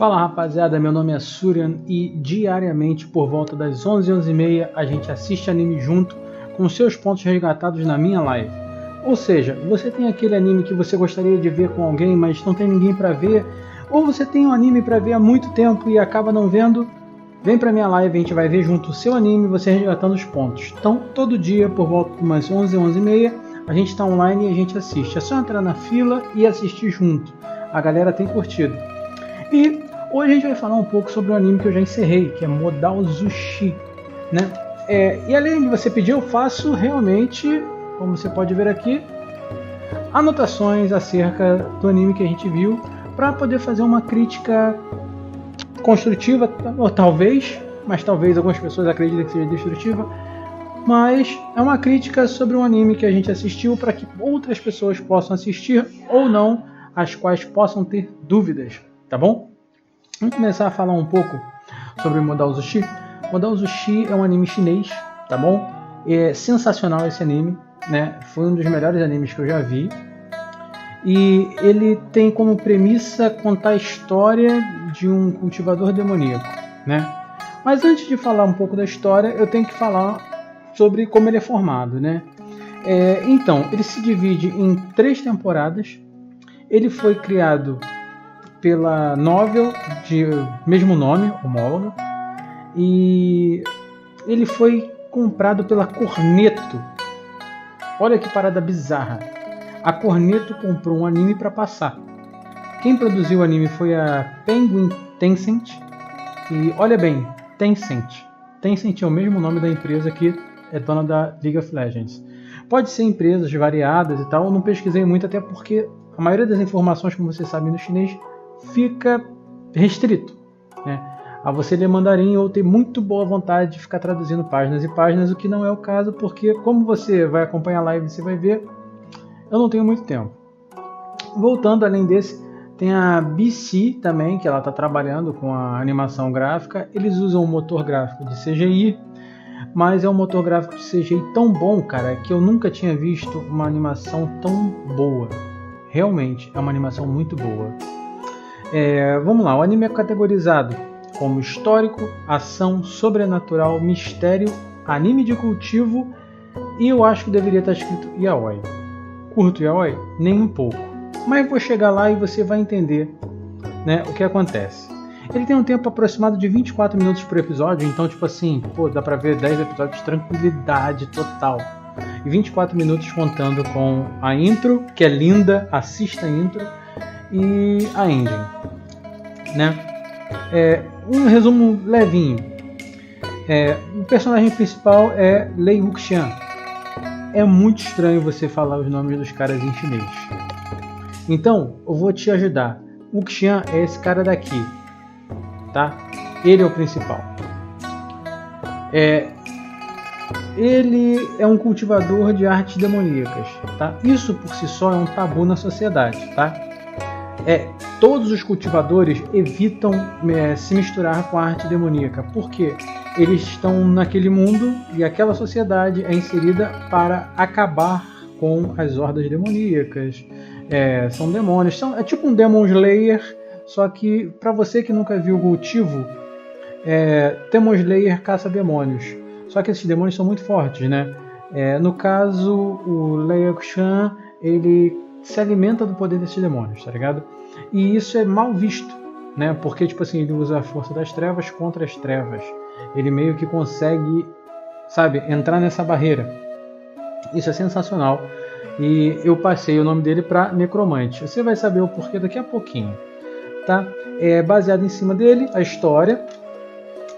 Fala rapaziada, meu nome é Suryan e diariamente por volta das 11h30 a gente assiste anime junto com seus pontos resgatados na minha live. Ou seja, você tem aquele anime que você gostaria de ver com alguém, mas não tem ninguém para ver, ou você tem um anime para ver há muito tempo e acaba não vendo, vem pra minha live, a gente vai ver junto o seu anime, você resgatando os pontos. Então todo dia por volta de umas 11h30 a gente está online e a gente assiste. É só entrar na fila e assistir junto. A galera tem curtido. E hoje a gente vai falar um pouco sobre um anime que eu já encerrei, que é Modal Zushi, né? E além de você pedir, eu faço realmente, como você pode ver aqui, anotações acerca do anime que a gente viu, para poder fazer uma crítica construtiva, ou talvez, mas talvez algumas pessoas acreditem que seja destrutiva, mas é uma crítica sobre um anime que a gente assistiu para que outras pessoas possam assistir ou não, as quais possam ter dúvidas. Tá bom? Vamos começar a falar um pouco sobre Modal Zushi. Modal Zushi é um anime chinês, tá bom? É sensacional esse anime, né? Foi um dos melhores animes que eu já vi. E ele tem como premissa contar a história de um cultivador demoníaco, né? Mas antes de falar um pouco da história, eu tenho que falar sobre como ele é formado, né? Então, ele se divide em 3 temporadas. Ele foi criado pela novel de mesmo nome, Homóloga, e ele foi comprado pela Corneto. Olha que parada bizarra. A Corneto comprou um anime para passar. Quem produziu o anime foi a Penguin Tencent. E olha bem, Tencent. Tencent é o mesmo nome da empresa que é dona da League of Legends. Pode ser empresas variadas e tal, eu não pesquisei muito, até porque a maioria das informações, como vocês sabem no chinês, fica restrito, né, a você ler mandarim ou ter muito boa vontade de ficar traduzindo páginas e páginas, o que não é o caso, porque como você vai acompanhar a live, você vai ver, eu não tenho muito tempo. Voltando, além desse, tem a BC também, que ela está trabalhando com a animação gráfica. Eles usam um motor gráfico de CGI, mas é um motor gráfico de CGI tão bom, cara, que eu nunca tinha visto uma animação tão boa. Realmente, é uma animação muito boa. Vamos lá, o anime é categorizado como histórico, ação, sobrenatural, mistério, anime de cultivo e eu acho que deveria estar escrito yaoi. Curto yaoi? Nem um pouco. Mas vou chegar lá e você vai entender, né, o que acontece. Ele tem um tempo aproximado de 24 minutos por episódio, então tipo assim, dá pra ver 10 episódios de tranquilidade total. E 24 minutos contando com a intro, que é linda, assista a intro, e a ending, né? Um resumo levinho. O personagem principal é Lei Wuxian. É muito estranho você falar os nomes dos caras em chinês. Então, eu vou te ajudar. Wuxian é esse cara daqui, tá? Ele é o principal. Ele é um cultivador de artes demoníacas, tá? Isso por si só é um tabu na sociedade, tá? Todos os cultivadores evitam se misturar com a arte demoníaca, porque eles estão naquele mundo e aquela sociedade é inserida para acabar com as hordas demoníacas. São demônios, é tipo um Demon Slayer, só que para você que nunca viu o cultivo, Demon Slayer caça demônios, só que esses demônios são muito fortes, né? No caso, o Lei Wuxian, ele se alimenta do poder desses demônios, tá ligado? E isso é mal visto, né? Porque tipo assim, ele usa a força das trevas contra as trevas. Ele meio que consegue, sabe, entrar nessa barreira. Isso é sensacional. E eu passei o nome dele para Necromante. Você vai saber o porquê daqui a pouquinho, tá? É baseado em cima dele a história.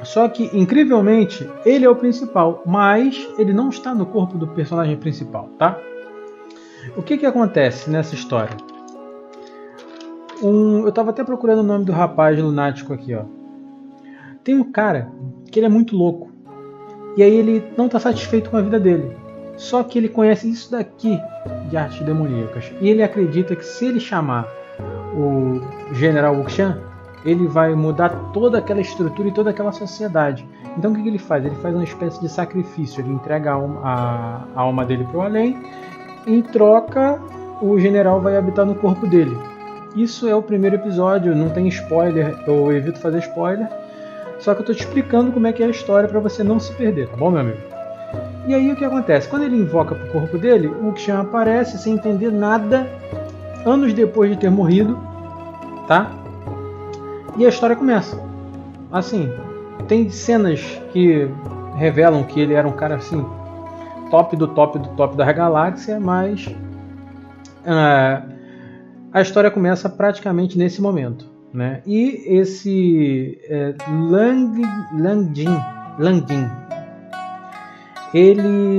Só que, incrivelmente, ele é o principal, mas ele não está no corpo do personagem principal, tá? O que acontece nessa história? Eu estava até procurando o nome do rapaz lunático aqui, ó. Tem um cara que ele é muito louco. E aí ele não está satisfeito com a vida dele. Só que ele conhece isso daqui de artes demoníacas. E ele acredita que se ele chamar o General Wuxian, ele vai mudar toda aquela estrutura e toda aquela sociedade. Então o que ele faz? Ele faz uma espécie de sacrifício. Ele entrega a alma dele para o além. Em troca, o general vai habitar no corpo dele. Isso é o primeiro episódio, não tem spoiler, eu evito fazer spoiler. Só que eu tô te explicando como é que é a história para você não se perder, tá bom, meu amigo? E aí o que acontece? Quando ele invoca pro corpo dele, o Wuxian aparece sem entender nada, anos depois de ter morrido, tá? E a história começa. Assim, tem cenas que revelam que ele era um cara assim, top do top do top da galáxia, mas a história começa praticamente nesse momento, né? E esse Lang Jin, ele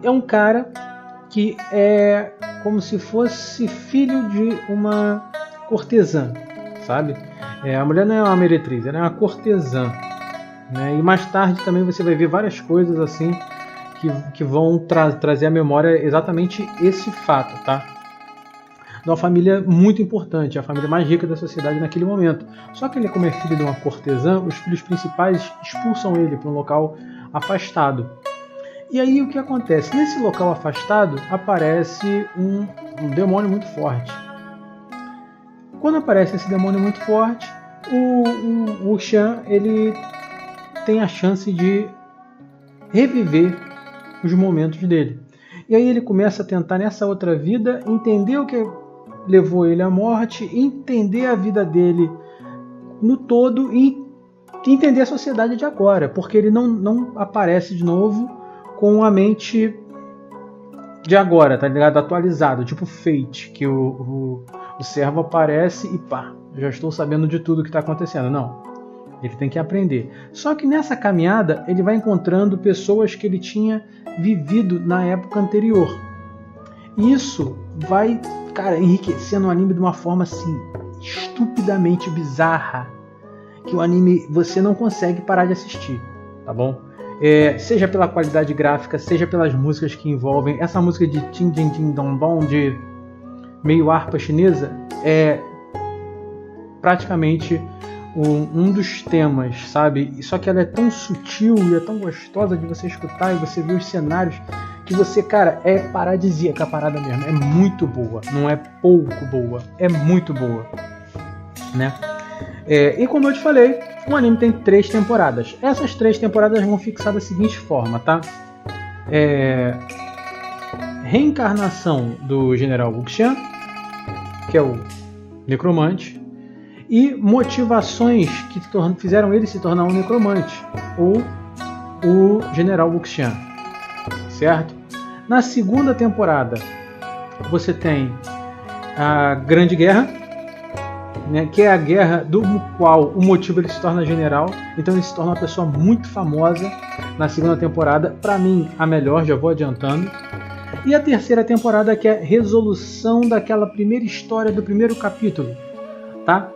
é um cara que é como se fosse filho de uma cortesã, sabe? A mulher não é uma meretriz, ela é uma cortesã, né? E mais tarde também você vai ver várias coisas assim que vão trazer à memória exatamente esse fato, tá? De uma família muito importante, a família mais rica da sociedade naquele momento. Só que ele, como é filho de uma cortesã, os filhos principais expulsam ele para um local afastado. E aí o que acontece? Nesse local afastado aparece um demônio muito forte. Quando aparece esse demônio muito forte, o Wuxian, ele tem a chance de reviver os momentos dele. E aí ele começa a tentar nessa outra vida entender o que levou ele à morte, entender a vida dele no todo e entender a sociedade de agora, porque ele não aparece de novo com a mente de agora, tá ligado? Atualizado, tipo Fate, que o servo aparece e pá, já estou sabendo de tudo que está acontecendo. Não, ele tem que aprender. Só que nessa caminhada ele vai encontrando pessoas que ele tinha vivido na época anterior. Isso vai, cara, enriquecendo o anime de uma forma assim estupidamente bizarra, que o anime você não consegue parar de assistir, tá bom? Seja pela qualidade gráfica, seja pelas músicas que envolvem. Essa música de Tin Din Din Dong Dong, de meio harpa chinesa, é praticamente um dos temas, sabe? Só que ela é tão sutil e é tão gostosa de você escutar e você ver os cenários que você, cara, é paradisíaca a parada mesmo. É muito boa, não é pouco boa, é muito boa, né? E como eu te falei, o anime tem 3 temporadas. Essas 3 temporadas vão fixar da seguinte forma, tá? Reencarnação do General Wuxian, que é o necromante, e motivações que fizeram ele se tornar um necromante, ou o General Wuxian, certo? Na segunda temporada você tem a Grande Guerra, né, que é a guerra do qual o motivo ele se torna general, então ele se torna uma pessoa muito famosa na segunda temporada, para mim a melhor, já vou adiantando. E a terceira temporada, que é a resolução daquela primeira história do primeiro capítulo, tá?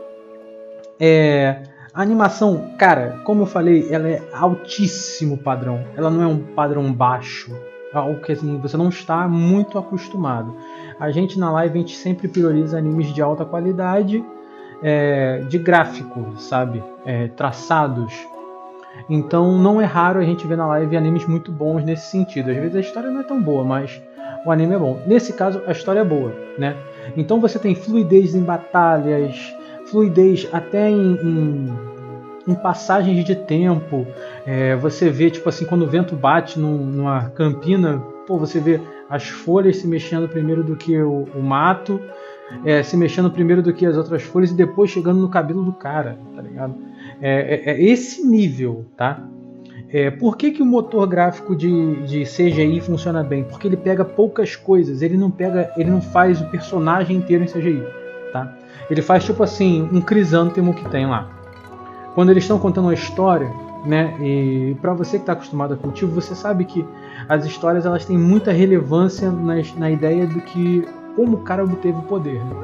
A animação, cara, como eu falei, ela é altíssimo padrão, ela não é um padrão baixo, algo que assim, você não está muito acostumado. A gente na live, a gente sempre prioriza animes de alta qualidade, de gráfico, sabe? Traçados. Então não é raro a gente ver na live animes muito bons nesse sentido. Às vezes a história não é tão boa, mas o anime é bom. Nesse caso, a história é boa, né? Então você tem fluidez em batalhas, fluidez até em passagens de tempo. Você vê, tipo assim, quando o vento bate numa campina, pô, você vê as folhas se mexendo primeiro do que o mato, se mexendo primeiro do que as outras folhas e depois chegando no cabelo do cara, tá ligado? Esse nível, tá? Por que o motor gráfico de CGI funciona bem? Porque ele pega poucas coisas, ele não faz o personagem inteiro em CGI, tá? Ele faz tipo assim, um crisântemo que tem lá. Quando eles estão contando uma história, né? E para você que está acostumado a cultivo, você sabe que as histórias elas têm muita relevância na ideia do que como o cara obteve o poder, né?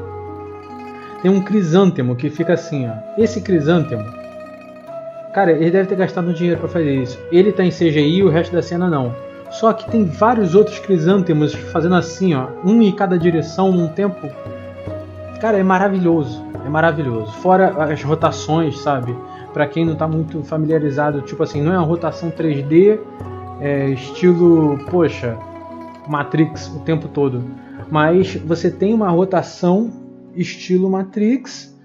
Tem um crisântemo que fica assim, ó. Esse crisântemo, cara, ele deve ter gastado dinheiro para fazer isso. Ele tá em CGI e o resto da cena não. Só que tem vários outros crisântemos fazendo assim, ó, um em cada direção num tempo. Cara, é maravilhoso, é maravilhoso. Fora as rotações, sabe? Para quem não tá muito familiarizado, tipo assim, não é uma rotação 3D, estilo, poxa, Matrix o tempo todo. Mas você tem uma rotação estilo Matrix,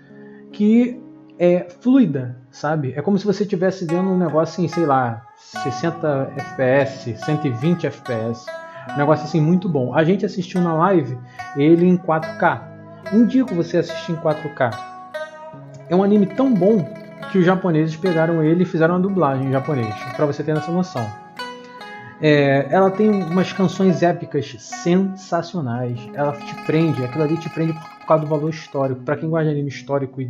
que é fluida, sabe? É como se você estivesse vendo um negócio em, sei lá, 60 FPS, 120 FPS. Um negócio assim muito bom. A gente assistiu na live ele em 4K. Indico você assistir em 4K. É um anime tão bom que os japoneses pegaram ele e fizeram uma dublagem em japonês, para você ter essa noção. Ela tem umas canções épicas sensacionais. Ela te prende, aquilo ali te prende por causa do valor histórico. Para quem gosta de anime histórico e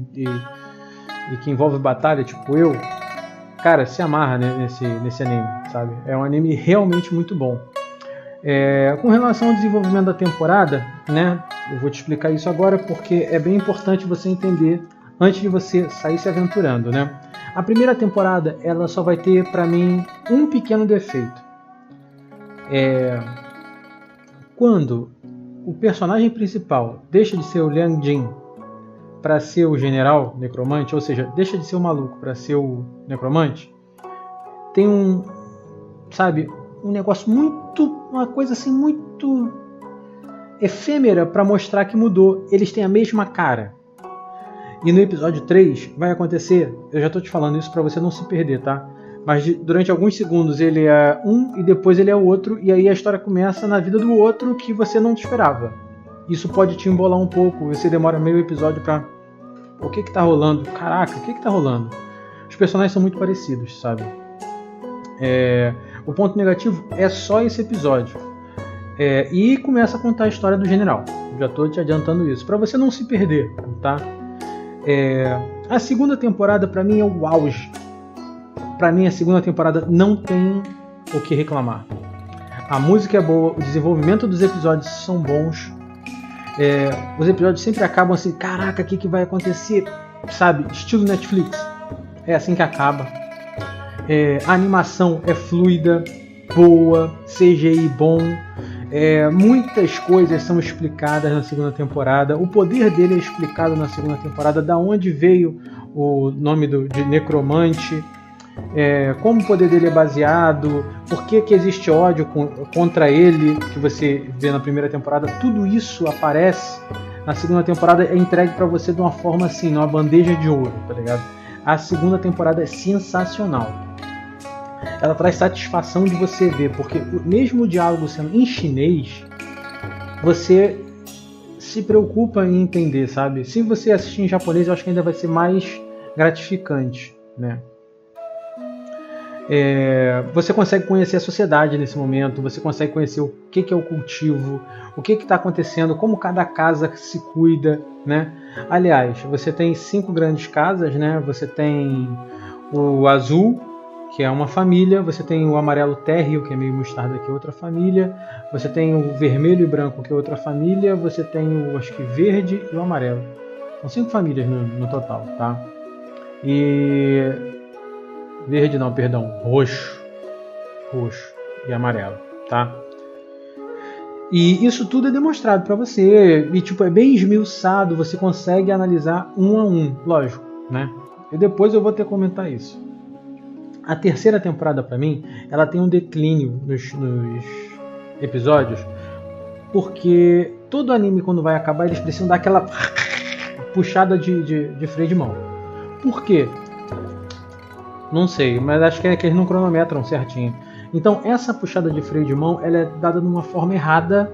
que envolve batalha, tipo eu, cara, se amarra nesse anime, sabe? É um anime realmente muito bom. Com relação ao desenvolvimento da temporada, né? Eu vou te explicar isso agora porque é bem importante você entender antes de você sair se aventurando, né? A primeira temporada, ela só vai ter para mim um pequeno defeito. Quando o personagem principal deixa de ser o Liang Jin para ser o general necromante, ou seja, deixa de ser o maluco para ser o necromante, tem um negócio uma coisa assim muito efêmera para mostrar que mudou. Eles têm a mesma cara. E no episódio 3 vai acontecer, eu já tô te falando isso para você não se perder, tá? Mas durante alguns segundos ele é um e depois ele é o outro, e aí a história começa na vida do outro que você não te esperava. Isso pode te embolar um pouco, você demora meio episódio pra... O que tá rolando? Caraca, o que tá rolando? Os personagens são muito parecidos, sabe? O ponto negativo é só esse episódio. E começa a contar a história do general. Já tô te adiantando isso, pra você não se perder, tá? A segunda temporada pra mim é o auge. Pra mim a segunda temporada não tem o que reclamar. A música é boa, o desenvolvimento dos episódios são bons. Os episódios sempre acabam assim, caraca, o que vai acontecer? Sabe, estilo Netflix. É assim que acaba. A animação é fluida, boa, CGI bom. Muitas coisas são explicadas na segunda temporada. O poder dele é explicado na segunda temporada. Da onde veio o nome de necromante, como o poder dele é baseado, por que existe ódio contra ele, que você vê na primeira temporada. Tudo isso aparece na segunda temporada, é entregue para você de uma forma assim, numa bandeja de ouro, tá ligado? A segunda temporada é sensacional. Ela traz satisfação de você ver, porque mesmo o diálogo sendo em chinês, você se preocupa em entender, sabe? Se você assistir em japonês, eu acho que ainda vai ser mais gratificante, né? Você consegue conhecer a sociedade nesse momento, você consegue conhecer o que é o cultivo, o que está acontecendo, como cada casa se cuida, né? Aliás, você tem 5 grandes casas, né? Você tem o azul, que é uma família, você tem o amarelo térreo, que é meio mostarda, que é outra família, você tem o vermelho e branco, que é outra família, você tem o, acho que verde e o amarelo. São 5 famílias no total, tá? Verde não, perdão, roxo e amarelo, tá? E isso tudo é demonstrado para você, e tipo, é bem esmiuçado, você consegue analisar um a um, lógico, né? E depois eu vou ter que comentar isso. A terceira temporada, para mim, ela tem um declínio nos episódios, porque todo anime, quando vai acabar, eles precisam dar aquela puxada de freio de mão. Por quê? Não sei, mas acho que eles não cronometram certinho. Então essa puxada de freio de mão, ela é dada de uma forma errada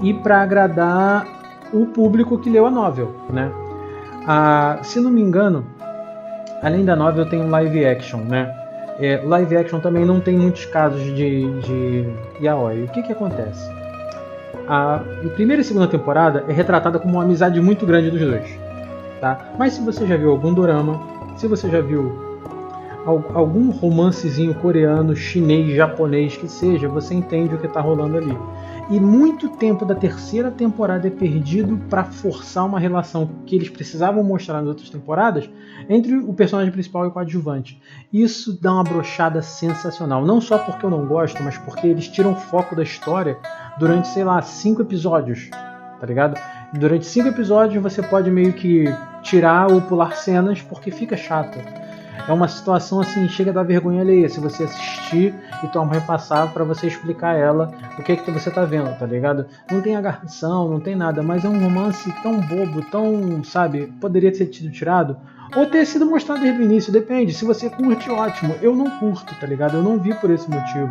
e para agradar o público que leu a novel, né? Se não me engano, além da novel tem um live action, né? Live action também não tem muitos casos de yaoi. O que acontece? A primeira e segunda temporada é retratada como uma amizade muito grande dos dois, tá? Mas se você já viu algum dorama, se você já viu algum romancezinho coreano, chinês, japonês, que seja, você entende o que está rolando ali. E muito tempo da terceira temporada é perdido para forçar uma relação que eles precisavam mostrar nas outras temporadas entre o personagem principal e o coadjuvante. Isso dá uma brochada sensacional. Não só porque eu não gosto, mas porque eles tiram o foco da história durante, sei lá, 5 episódios. Tá ligado? Durante 5 episódios você pode meio que tirar ou pular cenas porque fica chato. É uma situação assim, chega a dar vergonha alheia se você assistir e Tom repassar pra você explicar ela o que você tá vendo, tá ligado? Não tem agarração, não tem nada, mas é um romance tão bobo, tão, sabe, poderia ter sido tirado ou ter sido mostrado desde o início, depende. Se você curte, ótimo. Eu não curto, tá ligado? Eu não vi por esse motivo.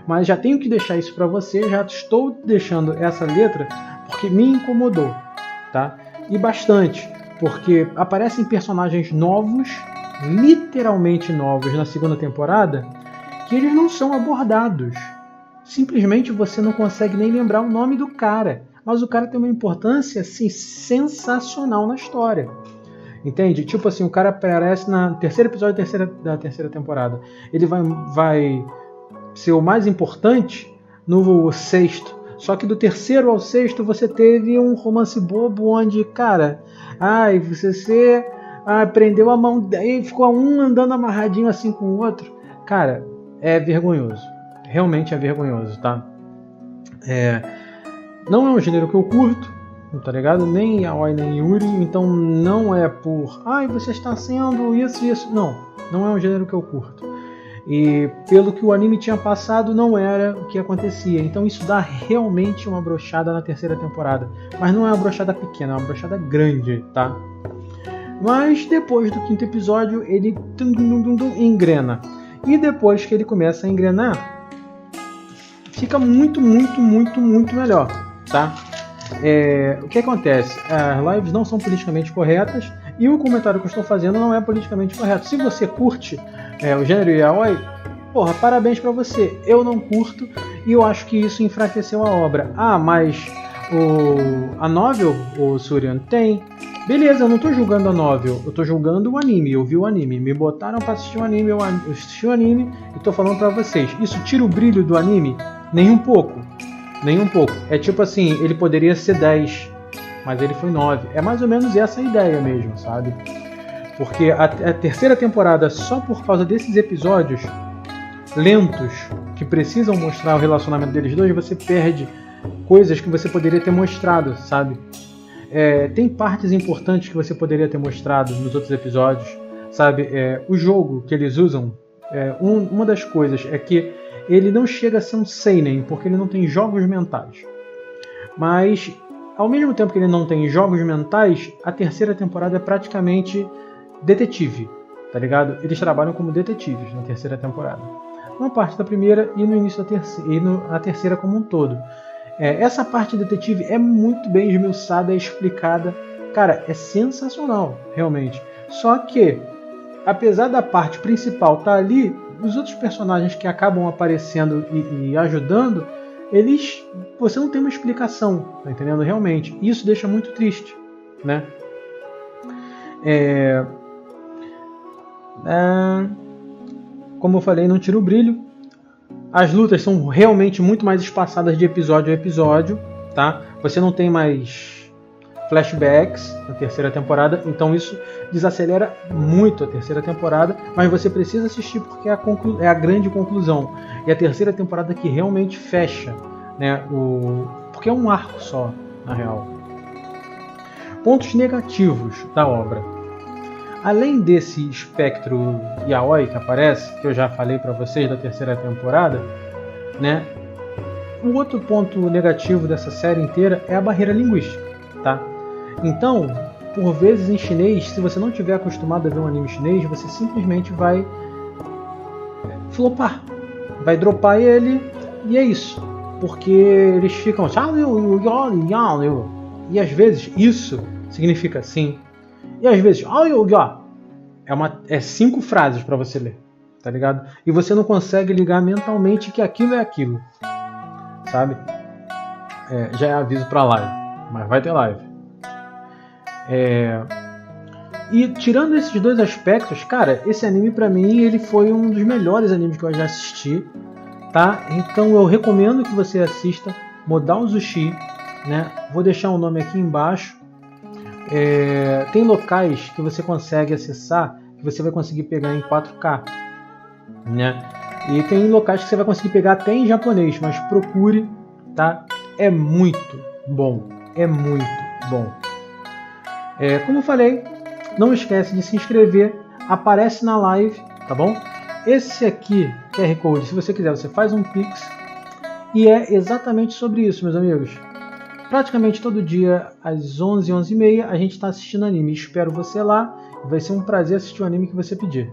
Mas já tenho que deixar isso pra você, já estou deixando essa letra porque me incomodou, tá? E bastante, porque aparecem personagens novos, literalmente novos na segunda temporada, que eles não são abordados. Simplesmente você não consegue nem lembrar o nome do cara, mas o cara tem uma importância assim, sensacional na história. Entende? Tipo assim, o cara aparece no terceiro episódio da terceira temporada. Ele vai ser o mais importante no sexto. Só que do terceiro ao sexto você teve um romance bobo onde, cara, você prendeu a mão, daí ficou um andando amarradinho assim com o outro. Cara, é vergonhoso. Realmente é vergonhoso, tá? Não é um gênero que eu curto, tá ligado? Nem Yaoi nem Yuri, então não é por você está sendo isso. Não é um gênero que eu curto. E pelo que o anime tinha passado, não era o que acontecia. Então isso dá realmente uma brochada na terceira temporada. Mas não é uma brochada pequena, é uma brochada grande, tá? Mas depois do quinto episódio, ele engrena. E depois que ele começa a engrenar, fica muito melhor, tá? O que acontece? As lives não são politicamente corretas e o comentário que eu estou fazendo não é politicamente correto. Se você curte o gênero yaoi, porra, parabéns pra você. Eu não curto e eu acho que isso enfraqueceu a obra. Mas a novel, o Suryan, tem. Beleza, eu não tô julgando a novel, eu tô julgando o anime. Eu vi o anime, me botaram pra assistir o anime, eu assisti o anime e tô falando pra vocês. Isso tira o brilho do anime? Nem um pouco. É tipo assim, ele poderia ser 10, mas ele foi 9. É mais ou menos essa a ideia mesmo, sabe? Porque a terceira temporada, só por causa desses episódios lentos que precisam mostrar o relacionamento deles dois, você perde coisas que você poderia ter mostrado, sabe? Tem partes importantes que você poderia ter mostrado nos outros episódios, sabe? O jogo que eles usam, uma das coisas é que ele não chega a ser um seinen, porque ele não tem jogos mentais. Mas, ao mesmo tempo que ele não tem jogos mentais, a terceira temporada é praticamente detetive, tá ligado? Eles trabalham como detetives na terceira temporada. Uma parte da primeira e no início da terceira, e a terceira como um todo. Essa parte detetive é muito bem esmiuçada e explicada. Cara, é sensacional, realmente. Só que, apesar da parte principal estar ali, os outros personagens que acabam aparecendo e ajudando, você não tem uma explicação, tá entendendo? Realmente, isso deixa muito triste, né? Como eu falei, não tira o brilho. As lutas são realmente muito mais espaçadas de episódio a episódio, tá? Você não tem mais flashbacks na terceira temporada, então isso desacelera muito a terceira temporada, mas você precisa assistir porque é a grande conclusão. E a terceira temporada que realmente fecha, né? Porque é um arco só, na real. Pontos negativos da obra. Além desse espectro yaoi que aparece, que eu já falei para vocês da terceira temporada, né? O outro ponto negativo dessa série inteira é a barreira linguística, tá? Então, por vezes em chinês, se você não estiver acostumado a ver um anime chinês, você simplesmente vai flopar, vai dropar ele e é isso, porque eles ficam e às vezes isso significa sim. E às vezes, é 5 frases para você ler, tá ligado? E você não consegue ligar mentalmente que aquilo é aquilo, sabe? Já é aviso pra live, mas vai ter live. E tirando esses dois aspectos, cara, esse anime pra mim ele foi um dos melhores animes que eu já assisti, tá? Então eu recomendo que você assista Modal Zushi, né? Vou deixar o nome aqui embaixo. Tem locais que você consegue acessar que você vai conseguir pegar em 4K, né? E tem locais que você vai conseguir pegar até em japonês, mas procure, tá? É muito bom, Como eu falei, não esquece de se inscrever, aparece na live, tá bom? Esse aqui, QR Code, se você quiser, você faz um Pix. E é exatamente sobre isso, meus amigos. Praticamente todo dia, às 11, 11h30, a gente está assistindo anime. Espero você lá. Vai ser um prazer assistir o anime que você pedir.